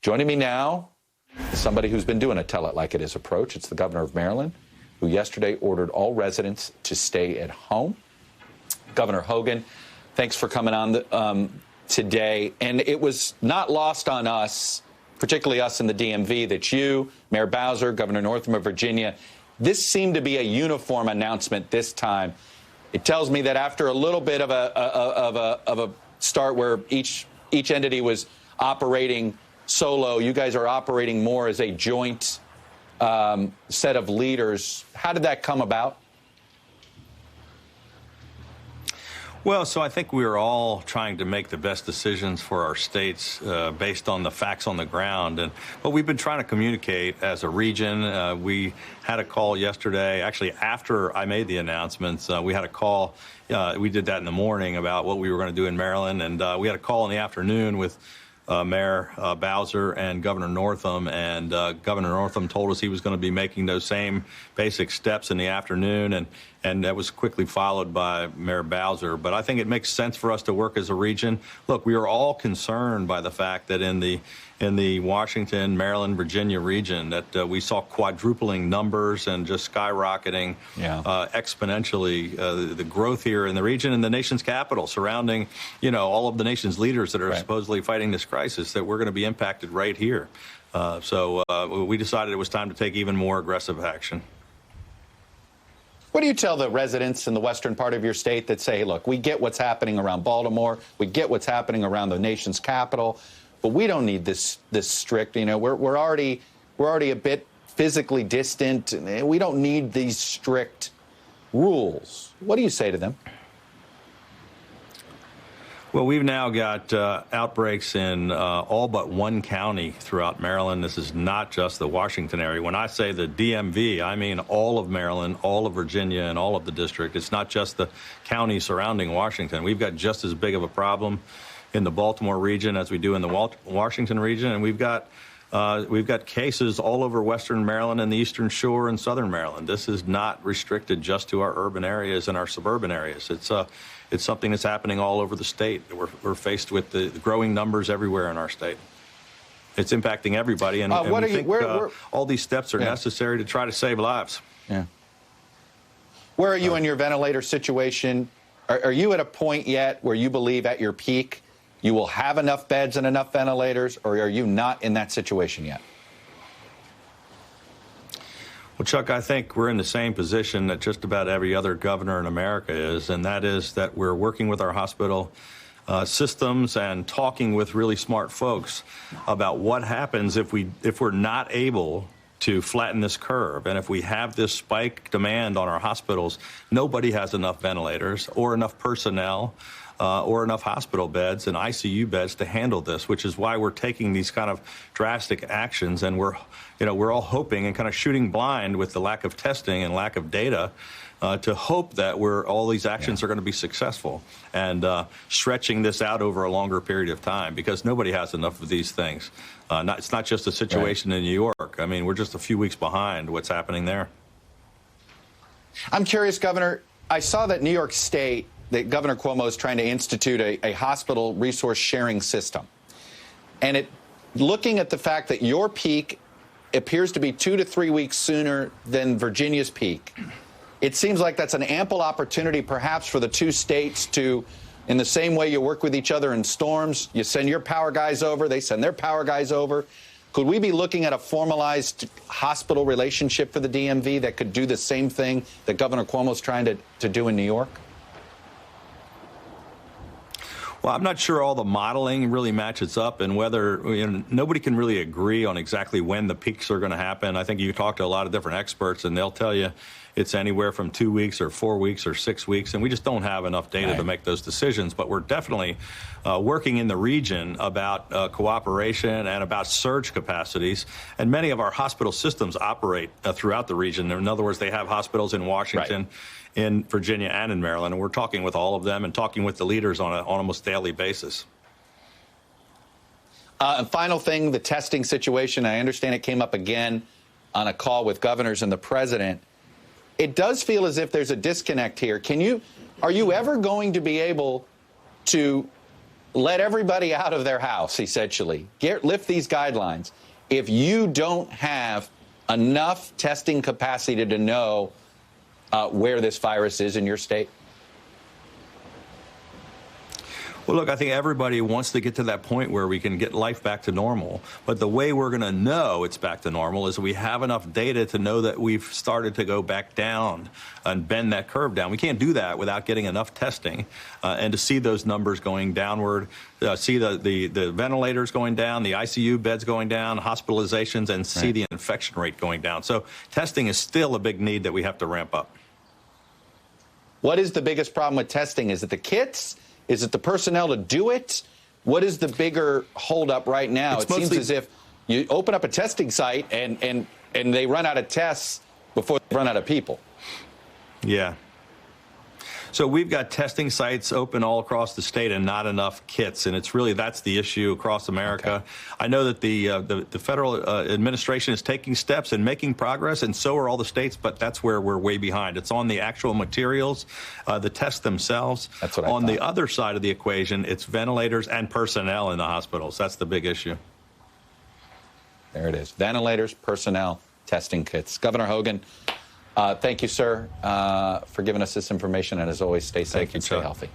Joining me now is somebody who's been doing a tell it like it is approach. It's the governor of Maryland, who yesterday ordered all residents to stay at home. Governor Hogan, thanks for coming on today. And it was not lost on us, particularly us in the DMV, that you, Mayor Bowser, Governor Northam of Virginia, this seemed to be a uniform announcement this time. It tells me that after a little bit of a start where each entity was operating solo, you guys are operating more as a joint set of leaders. How did that come about? Well, so I think we are all trying to make the best decisions for our states based on the facts on the ground. But we've been trying to communicate as a region. We had a call yesterday, actually after I made the announcements, we had a call. We did that in the morning about what we were going to do in Maryland. And we had a call in the afternoon with Mayor Bowser and Governor Northam, and Governor Northam told us he was going to be making those same basic steps in the afternoon, and that was quickly followed by Mayor Bowser. But I think it makes sense for us to work as a region. Look, we are all concerned by the fact that in the Washington, Maryland, Virginia region that we saw quadrupling numbers and just skyrocketing exponentially the growth here in the region and the nation's capital surrounding, all of the nation's leaders that are supposedly fighting this crisis, that we're going to be impacted right here. So we decided it was time to take even more aggressive action. What do you tell the residents in the western part of your state that say, look, we get what's happening around Baltimore, we get what's happening around the nation's capital, but we don't need this strict, we're already a bit physically distant, and we don't need these strict rules. What do you say to them? Well, we've now got outbreaks in all but one county throughout Maryland. This is not just the Washington area. When I say the DMV, I mean all of Maryland, all of Virginia, and all of the district. It's not just the county surrounding Washington. We've got just as big of a problem in the Baltimore region as we do in the Washington region, and we've got cases all over western Maryland and the eastern shore and southern Maryland. This is not restricted just to our urban areas and our suburban areas. It's something that's happening all over the state. We're faced with the growing numbers everywhere in our state. It's impacting everybody, and we think all these steps are necessary to try to save lives. Yeah. Where are you in your ventilator situation? Are you at a point yet where you believe at your peak you will have enough beds and enough ventilators, or are you not in that situation yet? Well, Chuck, I think we're in the same position that just about every other governor in America is, and that is that we're working with our hospital systems and talking with really smart folks about what happens if we're not able to flatten this curve. And if we have this spike demand on our hospitals, nobody has enough ventilators or enough personnel or enough hospital beds and ICU beds to handle this, which is why we're taking these kind of drastic actions. And we're all hoping and kind of shooting blind with the lack of testing and lack of data to hope that all these actions are going to be successful and stretching this out over a longer period of time, because nobody has enough of these things. It's not just a situation in New York. I mean, we're just a few weeks behind what's happening there. I'm curious, Governor, I saw that New York State, that Governor Cuomo is trying to institute a hospital resource sharing system. And looking at the fact that your peak appears to be 2 to 3 weeks sooner than Virginia's peak, it seems like that's an ample opportunity perhaps for the two states to, in the same way you work with each other in storms, you send your power guys over, they send their power guys over. Could we be looking at a formalized hospital relationship for the DMV that could do the same thing that Governor Cuomo is trying to do in New York? Well, I'm not sure all the modeling really matches up, and whether nobody can really agree on exactly when the peaks are going to happen. I think you talk to a lot of different experts, and they'll tell you it's anywhere from 2 weeks or 4 weeks or 6 weeks, and we just don't have enough data to make those decisions. But we're definitely working in the region about cooperation and about surge capacities, and many of our hospital systems operate throughout the region. In other words, they have hospitals in Washington, in Virginia, and in Maryland, and we're talking with all of them and talking with the leaders on an almost daily basis. And final thing, the testing situation. I understand it came up again on a call with governors and the president. It does feel as if there's a disconnect here. Are you ever going to be able to let everybody out of their house, essentially. Lift these guidelines. If you don't have enough testing capacity to know where this virus is in your state? Well, look, I think everybody wants to get to that point where we can get life back to normal. But the way we're going to know it's back to normal is we have enough data to know that we've started to go back down and bend that curve down. We can't do that without getting enough testing and to see those numbers going downward, see the ventilators going down, the ICU beds going down, hospitalizations, and see the infection rate going down. So testing is still a big need that we have to ramp up. What is the biggest problem with testing? Is it the kits? Is it the personnel to do it? What is the bigger holdup right now? It seems as if you open up a testing site and they run out of tests before they run out of people. Yeah. So we've got testing sites open all across the state and not enough kits, and it's really that's the issue across America. Okay. I know that the federal administration is taking steps and making progress, and so are all the states, but that's where we're way behind. It's on the actual materials, the tests themselves. That's what I On thought. the other side of the equation, it's ventilators and personnel in the hospitals. That's the big issue. There it is. Ventilators, personnel, testing kits. Governor Hogan, thank you, sir, for giving us this information. And as always, stay safe and stay healthy.